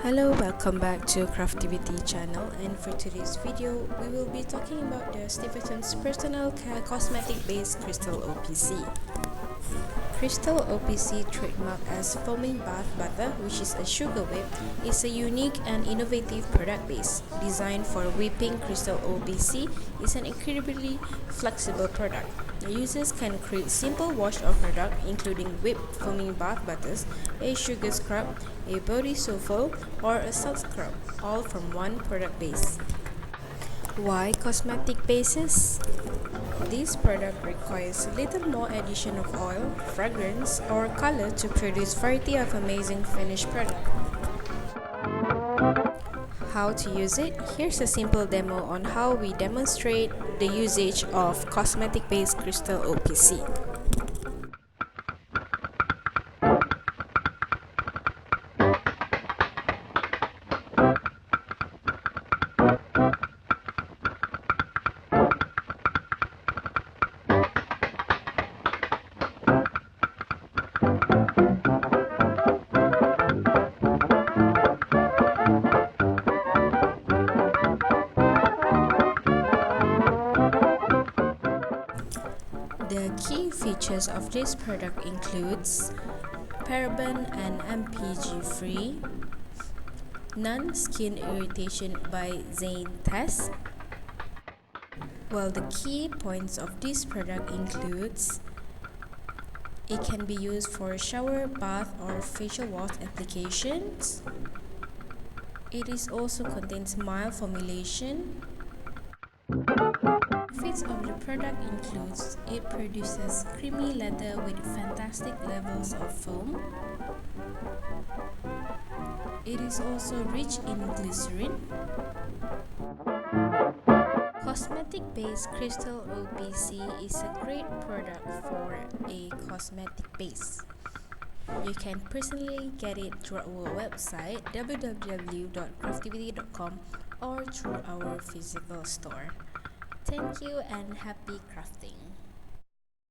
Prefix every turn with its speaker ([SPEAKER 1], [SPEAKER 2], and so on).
[SPEAKER 1] Hello, welcome back to Craftiviti channel, and for today's video we will be talking about the Stephenson's personal care cosmetic base crystal OPC. Crystal OPC, trademarked as foaming bath butter, which is a sugar whip, is a unique and innovative product base. Designed for whipping, crystal OPC is an incredibly flexible product. The users can create simple wash-off product including whipped foaming bath butters, a sugar scrub, a body souffle, or a salt scrub, all from one product base. Why cosmetic bases? This product requires little more addition of oil, fragrance, or color to produce variety of amazing finished product. How to use it? Here's a simple demo on how we demonstrate the usage of cosmetic base crystal OPC. The key features of this product includes Paraben and Mpg free, non-skin irritation by Zane test. Well, the key points of this product includes it can be used for shower, bath, or facial wash applications. It is also contains mild formulation. Benefits of the product includes it produces creamy lather with fantastic levels of foam. It is also rich in glycerin. Cosmetic base crystal OPC is a great product for a cosmetic base. You can personally get it through our website www.craftiviti.com or through our physical store. Thank you and happy crafting!